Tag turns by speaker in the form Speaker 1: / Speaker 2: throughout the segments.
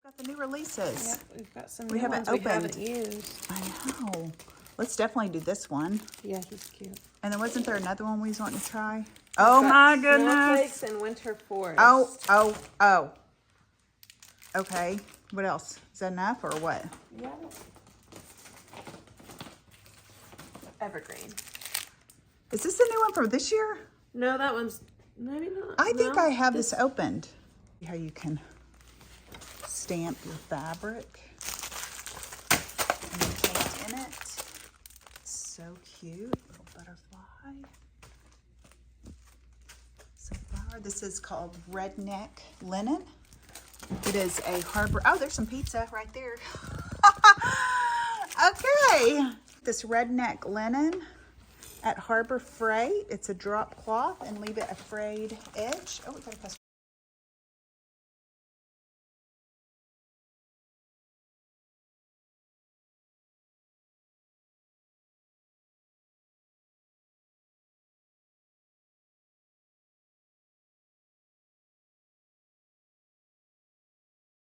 Speaker 1: Got the new releases.
Speaker 2: Yep, we've got some
Speaker 1: we
Speaker 2: new
Speaker 1: haven't
Speaker 2: ones
Speaker 1: opened.
Speaker 2: we haven't used.
Speaker 1: I know. Let's definitely do this one.
Speaker 2: Yeah, he's cute.
Speaker 1: And then wasn't there another one we was wanting to try?
Speaker 2: We've
Speaker 1: oh
Speaker 2: got
Speaker 1: my goodness.
Speaker 2: Snowflakes and Winter Forest.
Speaker 1: Oh. Okay. What else? Is that enough or what?
Speaker 2: Yeah. Evergreen.
Speaker 1: Is this the new one for this year?
Speaker 2: No, that one's maybe not.
Speaker 1: I think I have this opened. See how you can stamp your fabric and you paint in it. So cute. Little butterfly. Some flower. This is called Redneck Linen. It is a harbor. Oh, there's some pizza right there. Okay. This Redneck Linen at Harbor Freight. It's a drop cloth and leave it a frayed edge. Oh, we got a customer.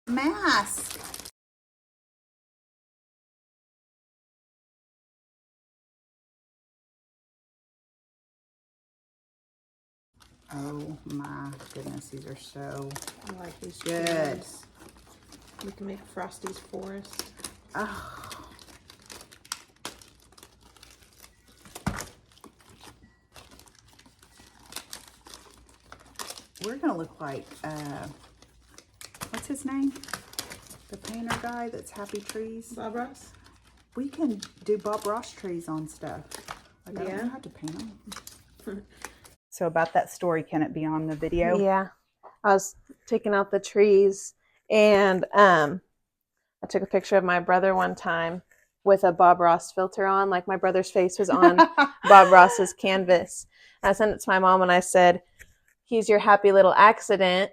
Speaker 1: Mask. Oh my goodness, these are so
Speaker 2: I like these
Speaker 1: good.
Speaker 2: trees. We can make Frosty's forest.
Speaker 1: Oh. We're gonna look like what's his name? The painter guy that's Happy Trees.
Speaker 2: Bob Ross?
Speaker 1: We can do Bob Ross trees on stuff. Like, I don't know how to paint them. So about that story, can it be on the video?
Speaker 2: Yeah. I was taking out the trees and I took a picture of my brother one time with a Bob Ross filter on. Like my brother's face was on Bob Ross's canvas. And I sent it to my mom and I said, "He's your happy little accident."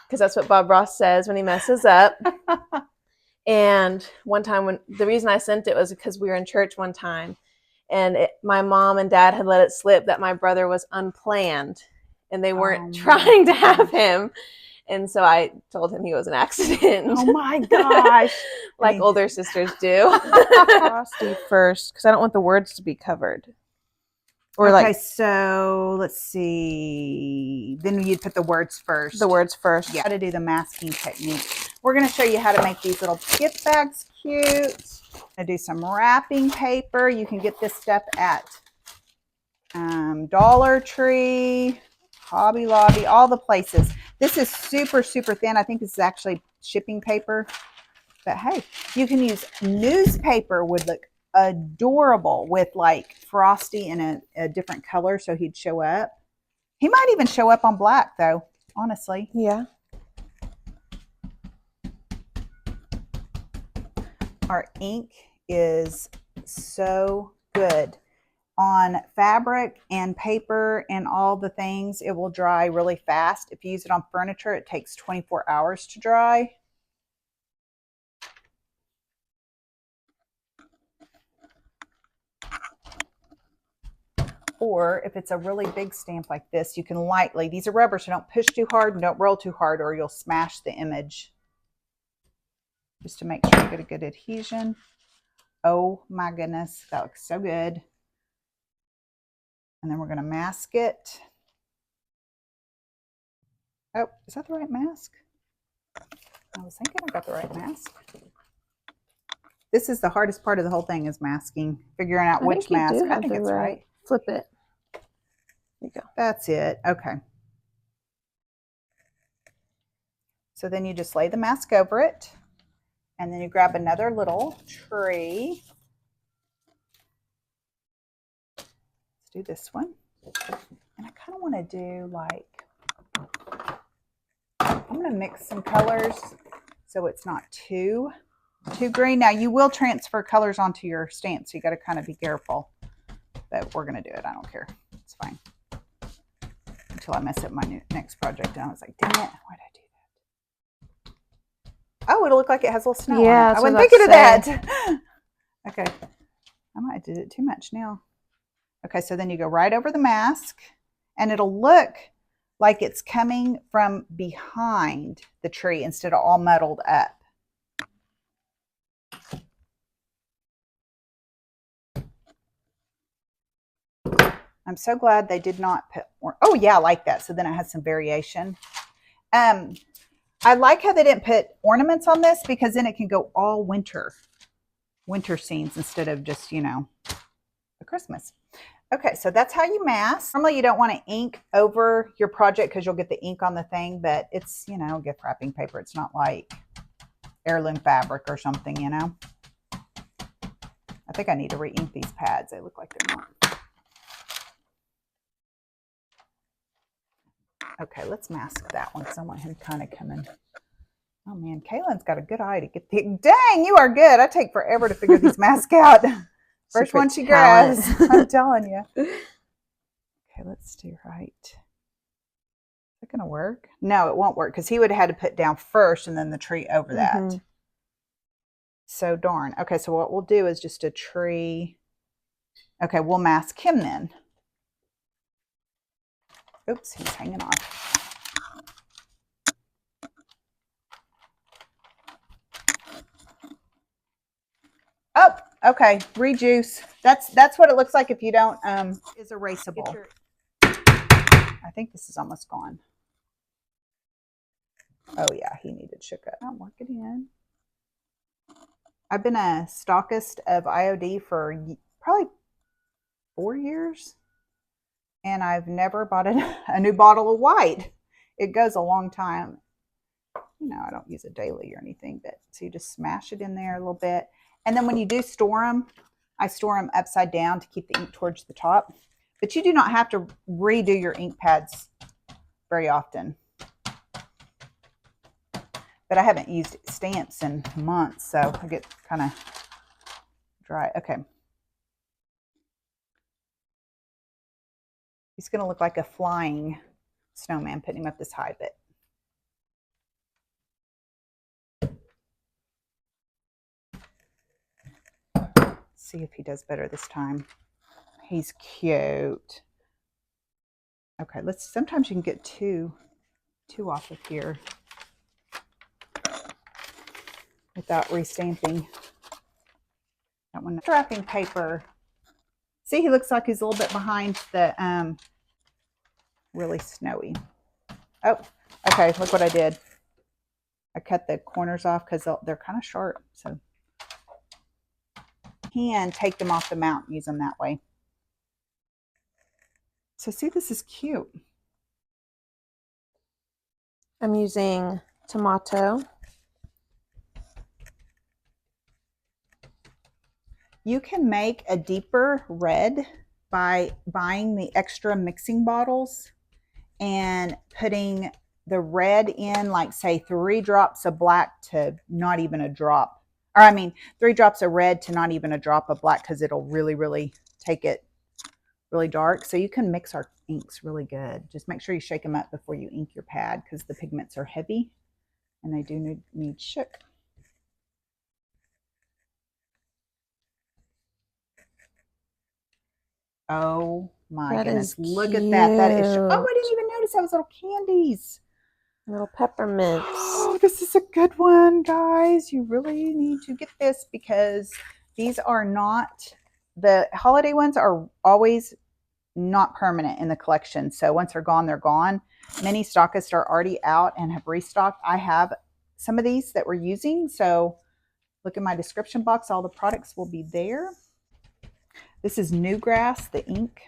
Speaker 2: Because that's what Bob Ross says when he messes up. And one time the reason I sent it was because we were in church one time and my mom and dad had let it slip that my brother was unplanned and they weren't trying to have him. And so I told him he was an accident.
Speaker 1: Oh my gosh.
Speaker 2: Like older sisters do. Frosty first, because I don't want the words to be covered. Or
Speaker 1: okay,
Speaker 2: like,
Speaker 1: so let's see. Then you'd put the words first.
Speaker 2: the words first.
Speaker 1: Yeah. How to do the masking technique. We're going to show you how to make these little gift bags cute. I do some wrapping paper. You can get this stuff at Dollar Tree, Hobby Lobby, all the places. This is super, super thin. I think this is actually shipping paper. But hey, you can use newspaper. Would look adorable with like Frosty in a different color so he'd show up. He might even show up on black though, honestly.
Speaker 2: Yeah.
Speaker 1: Our ink is so good on fabric and paper and all the things. It will dry really fast. If you use it on furniture, it takes 24 hours to dry. Or if it's a really big stamp like this, you can lightly, these are rubber, so don't push too hard and don't roll too hard or you'll smash the image. Just to make sure you get a good adhesion. Oh my goodness, that looks so good. And then we're going to mask it. Oh, is that the right mask? I was thinking I got the right mask. This is the hardest part of the whole thing is masking, figuring out which mask. I think it's right.
Speaker 2: Flip it. There you go.
Speaker 1: That's it. Okay. So then you just lay the mask over it. And then you grab another little tree. Let's do this one. And I kind of want to do like, I'm going to mix some colors so it's not too green. Now you will transfer colors onto your stamp, so you got to kind of be careful. But we're going to do it. I don't care. It's fine. Until I mess up my next project. And I was like, dang it, why'd I do that? Oh, it'll look like it has a little snow on it. I wasn't thinking of that. Okay. I might have did it too much now. Okay, so then you go right over the mask. And it'll look like it's coming from behind the tree instead of all muddled up. I'm so glad they did not put, oh yeah, I like that. So then it has some variation. I like how they didn't put ornaments on this because then it can go all winter scenes instead of just, you know, a Christmas. Okay, so that's how you mask. Normally you don't want to ink over your project because you'll get the ink on the thing, but it's, you know, gift wrapping paper. It's not like heirloom fabric or something, you know. I think I need to re-ink these pads. They look like they're not. Okay, let's mask that one. So I want him kind of coming. Oh man, Kaylin's got a good eye to get the, dang, you are good. I take forever to figure these masks out. First one she grabs, I'm telling you. Okay, let's do right. Is it gonna work? No, it won't work because he would have had to put down first and then the tree over that. So darn. Okay, so what we'll do is just a tree. Okay, we'll mask him then. Oops, he's hanging on. Oh, okay, rejuice. That's what it looks like if you don't is erasable. I think this is almost gone. Oh yeah, he needed shook up. I'll work it in. I've been a stockist of IOD for probably 4 years, and I've never bought a new bottle of white. It goes a long time. You know, I don't use it daily or anything, but so you just smash it in there a little bit. And then when you do store them, I store them upside down to keep the ink towards the top. But you do not have to redo your ink pads very often. But I haven't used stamps in months, so I get kind of dry. Okay. He's going to look like a flying snowman, putting him up this high, but see if he does better this time. He's cute. Okay, let's, sometimes you can get two off of here without restamping. That one, wrapping paper. See, he looks like he's a little bit behind the really snowy. Oh, okay, look what I did. I cut the corners off because they're kind of sharp, so can take them off the mount and use them that way. So see, this is cute.
Speaker 2: I'm using tomato.
Speaker 1: You can make a deeper red by buying the extra mixing bottles and putting the red in, like say 3 drops of black to not even a drop. Or I mean 3 drops of red to not even a drop of black, because it'll really take it really dark. So you can mix our inks really good. Just make sure you shake them up before you ink your pad, because the pigments are heavy and they do need shook. Oh my goodness. Look at that. That is, oh, I didn't even notice those little candies.
Speaker 2: Little peppermints.
Speaker 1: Oh, this is a good one, guys. You really need to get this because these are not, the holiday ones are always not permanent in the collection. So once they're gone, they're gone. Many stockists are already out and have restocked. I have some of these that we're using. So look in my description box. All the products will be there. This is Newgrass, the ink,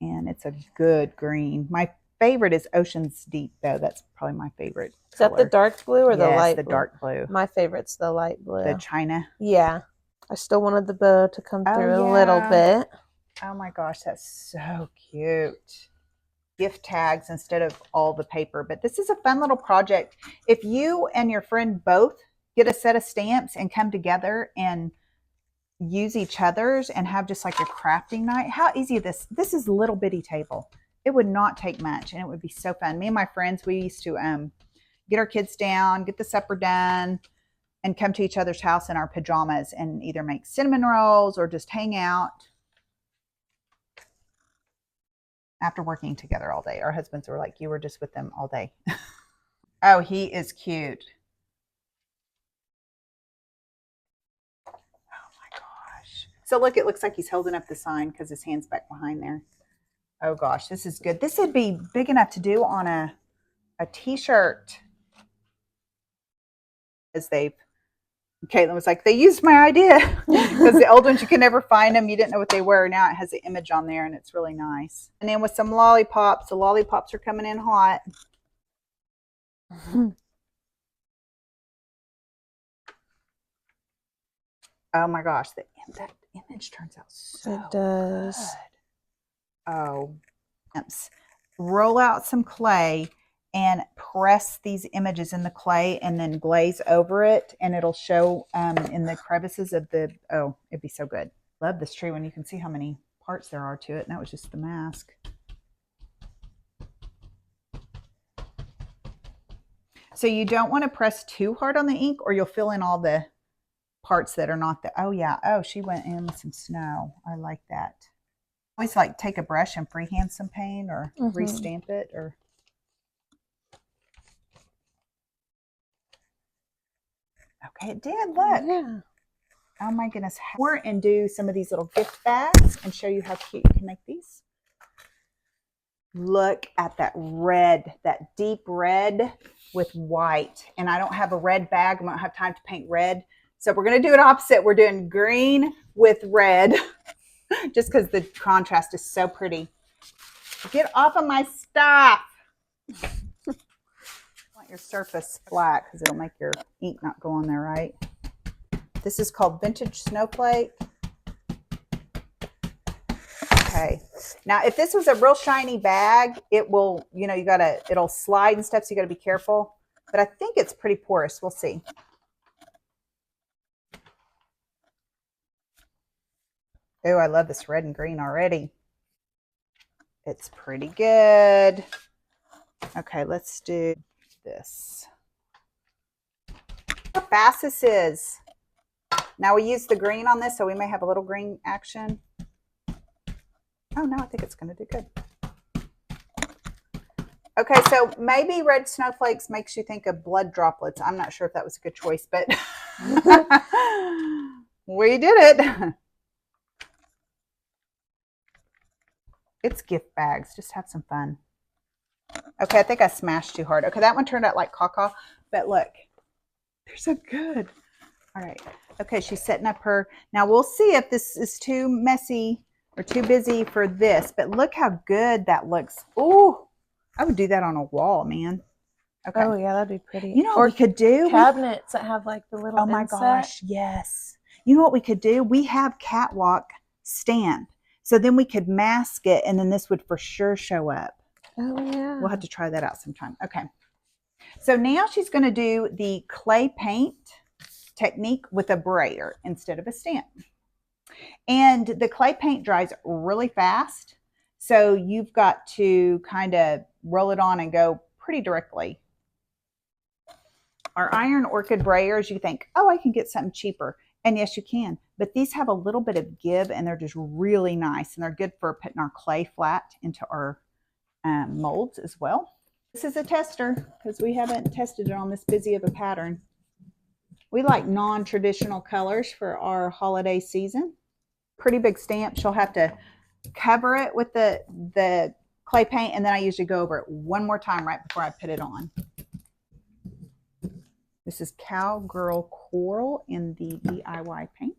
Speaker 1: and it's a good green. My favorite is Ocean's Deep, though. That's probably my favorite color.
Speaker 2: Is that the dark blue or the light blue?
Speaker 1: The dark blue.
Speaker 2: My favorite's the light blue.
Speaker 1: The China.
Speaker 2: Yeah. I still wanted the bow to come through a little bit.
Speaker 1: Oh my gosh, that's so cute. Gift tags instead of all the paper. But this is a fun little project. If you and your friend both get a set of stamps and come together and use each other's and have just like a crafting night. How easy this is a little bitty table. It would not take much and it would be so fun. Me and my friends, we used to get our kids down, get the supper done, and come to each other's house in our pajamas and either make cinnamon rolls or just hang out. after working together all day. Our husbands were like, you were just with them all day. Oh, he is cute. Oh my gosh. So look, it looks like he's holding up the sign because his hand's back behind there. Oh gosh, this is good. This would be big enough to do on a t-shirt. As Caitlin was like, they used my idea because the old ones, you can never find them. You didn't know what they were. Now it has the image on there and it's really nice. And then with some lollipops, the lollipops are coming in hot. Oh my gosh, that image turns out so
Speaker 2: It does.
Speaker 1: good. Oh, roll out some clay and press these images in the clay and then glaze over it, and it'll show in the crevices of the, oh, it'd be so good. Love this tree when you can see how many parts there are to it, and that was just the mask. So you don't want to press too hard on the ink or you'll fill in all the parts that are not the, oh yeah, oh, she went in with some snow. I like that. Always like take a brush and freehand some paint or restamp it or. Okay, it did, look.
Speaker 2: Yeah.
Speaker 1: Oh my goodness. And do some of these little gift bags and show you how cute you can make these. Look at that red, that deep red with white. And I don't have a red bag. I don't have time to paint red. So we're going to do it opposite. We're doing green with red just because the contrast is so pretty. Get off of my stuff. Want your surface flat because it'll make your ink not go on there, right? This is called Vintage Snowflake. Okay. Now, if this was a real shiny bag, it will, you know, it'll slide and stuff, so you got to be careful. But I think it's pretty porous. We'll see. Oh, I love this red and green already. It's pretty good. Okay, let's do this. How fast this is. Now we use the green on this, so we may have a little green action. Oh no, I think it's going to do good. Okay, so maybe red snowflakes makes you think of blood droplets. I'm not sure if that was a good choice, but we did it. It's gift bags. Just have some fun. Okay, I think I smashed too hard. Okay, that one turned out like caca, but look, they're so good. All right. Okay, she's setting up her. Now we'll see if this is too messy or too busy for this, but look how good that looks. Oh, I would do that on a wall, man. Okay.
Speaker 2: Oh yeah, that'd be pretty.
Speaker 1: You know what we could do?
Speaker 2: Cabinets that have like the little
Speaker 1: Oh my gosh, yes. You know what we could do? We have CatWalk stamp. So then we could mask it and then this would for sure show up.
Speaker 2: Oh yeah.
Speaker 1: We'll have to try that out sometime. Okay. So now she's going to do the clay paint technique with a brayer instead of a stamp. And the clay paint dries really fast. So you've got to kind of roll it on and go pretty directly. Our Iron Orchid Brayers, you think, oh, I can get something cheaper. And yes, you can. But these have a little bit of give and they're just really nice. And they're good for putting our clay flat into our molds as well. This is a tester because we haven't tested it on this busy of a pattern. We like non-traditional colors for our holiday season. Pretty big stamp. She'll have to cover it with the clay paint, and then I usually go over it one more time right before I put it on. This is Cowgirl Coral in the DIY paint.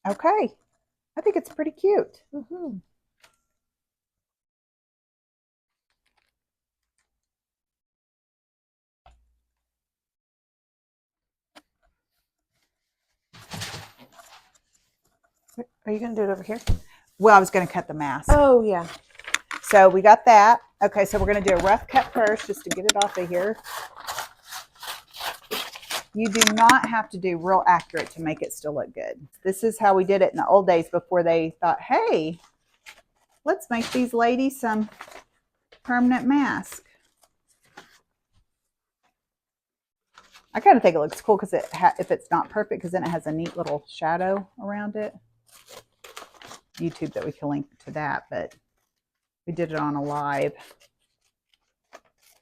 Speaker 1: Okay, I think it's pretty cute. Mm-hmm.
Speaker 2: Are you going to do it over here?
Speaker 1: Well, I was going to cut the mask.
Speaker 2: Oh, yeah.
Speaker 1: So we got that. Okay, so we're going to do a rough cut first just to get it off of here. You do not have to do real accurate to make it still look good. This is how we did it in the old days before they thought, hey, let's make these ladies some permanent mask. I kind of think it looks cool because if it's not perfect, because then it has a neat little shadow around it. YouTube that we can link to that, but we did it on a live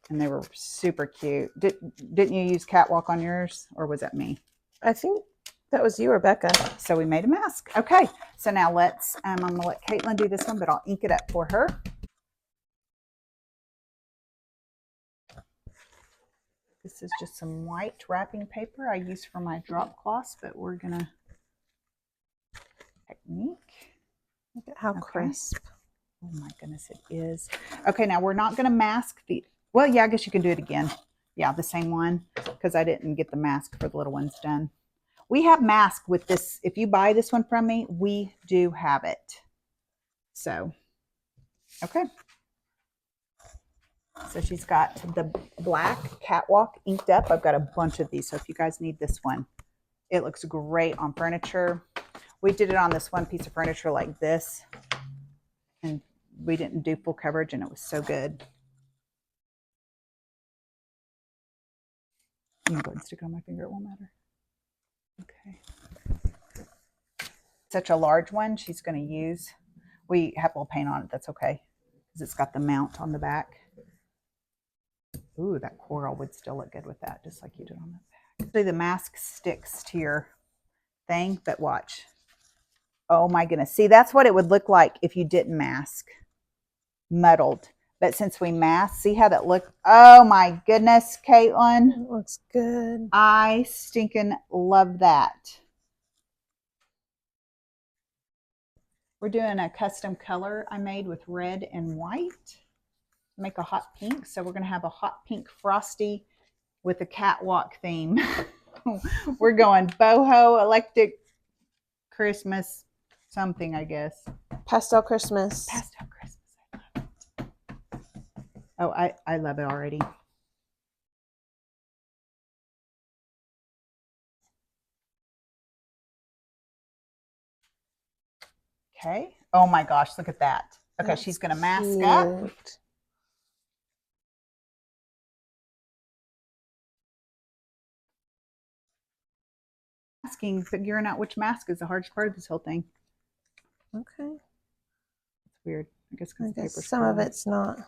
Speaker 1: and they were super cute. Didn't you use CatWalk on yours, or was that me?
Speaker 2: I think that was you, Rebecca.
Speaker 1: So we made a mask. Okay, so now let's, I'm gonna let Caitlin do this one, but I'll ink it up for her. This is just some white wrapping paper I use for my drop cloths, but we're gonna technique.
Speaker 2: Look at how crisp.
Speaker 1: Oh my goodness, it is. Okay, now we're not gonna mask the, well, yeah, I guess you can do it again. Yeah, the same one, because I didn't get the mask for the little ones done. We have mask with this. If you buy this one from me, we do have it. So, okay. So she's got the black CatWalk inked up. I've got a bunch of these, so if you guys need this one, it looks great on furniture. We did it on this one piece of furniture like this, and we didn't do full coverage, and it was so good. I'm going to go ahead and stick it on my finger. It won't matter. Okay. Such a large one she's going to use. We have a little paint on it. That's okay, because it's got the mount on the back. Ooh, that coral would still look good with that, just like you did on the back. So the mask sticks to your thing, but watch. Oh my goodness. See, that's what it would look like if you didn't mask. Muddled. But since we masked, see how that looked? Oh my goodness, Caitlin.
Speaker 2: It looks good.
Speaker 1: I stinking love that. We're doing a custom color I made with red and white. Make a hot pink. So we're going to have a hot pink Frosty with a CatWalk theme. We're going boho, electric Christmas, something, I guess.
Speaker 2: Pastel Christmas.
Speaker 1: Pastel Christmas. I love it. Oh, I love it already. Okay. Oh my gosh, look at that. Okay, that's she's going to mask up. Figuring out which mask is the hardest part of this whole thing.
Speaker 2: Okay.
Speaker 1: It's weird. I guess because the paper's
Speaker 2: some of it's not.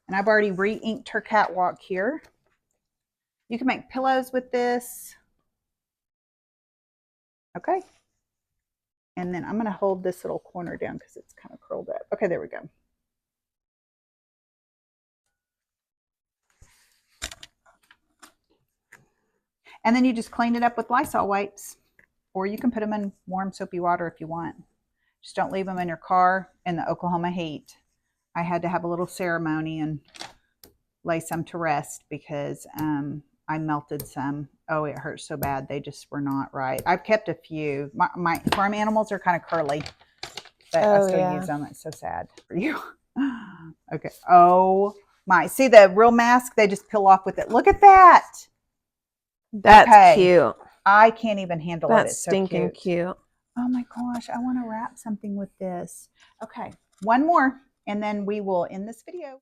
Speaker 1: And I've already re-inked her CatWalk here. You can make pillows with this. Okay. And then I'm going to hold this little corner down because it's kind of curled up. Okay, there we go. And then you just clean it up with Lysol wipes, or you can put them in warm soapy water if you want. Just don't leave them in your car in the Oklahoma heat. I had to have a little ceremony and lay some to rest because I melted some. Oh, it hurt so bad. They just were not right. I've kept a few. My farm animals are kind of curly, but I still use them. It's so sad for you. Okay. Oh my. See the real mask? They just peel off with it. Look at that.
Speaker 2: That's cute.
Speaker 1: I can't even handle it. It's
Speaker 2: stinking
Speaker 1: so
Speaker 2: cute.
Speaker 1: Oh my gosh, I want to wrap something with this. Okay, one more, and then we will end this video.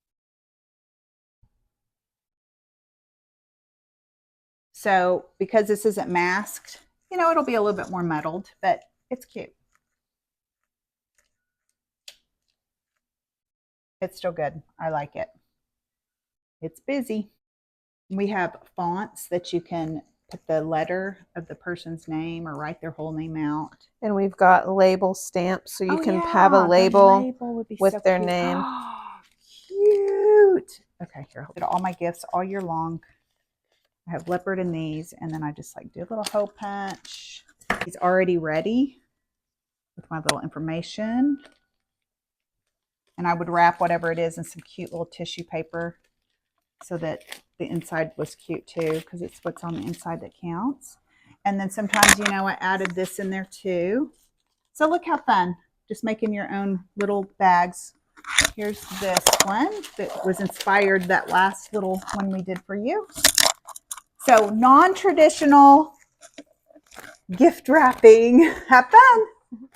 Speaker 1: So because this isn't masked, you know, it'll be a little bit more muddled, but it's cute. It's still good. I like it. It's busy. We have fonts that you can put the letter of the person's name or write their whole name out.
Speaker 2: And we've got label stamps, so you can have a label with so their name.
Speaker 1: Oh, cute. Okay, here, I did all my gifts all year long. I have leopard in these, and then I just like do a little hole punch. He's already ready with my little information. And I would wrap whatever it is in some cute little tissue paper so that the inside was cute too, because it's what's on the inside that counts. And then sometimes, you know, I added this in there too. So look how fun, just making your own little bags. Here's this one that was inspired that last little one we did for you. So non-traditional gift wrapping. Have fun.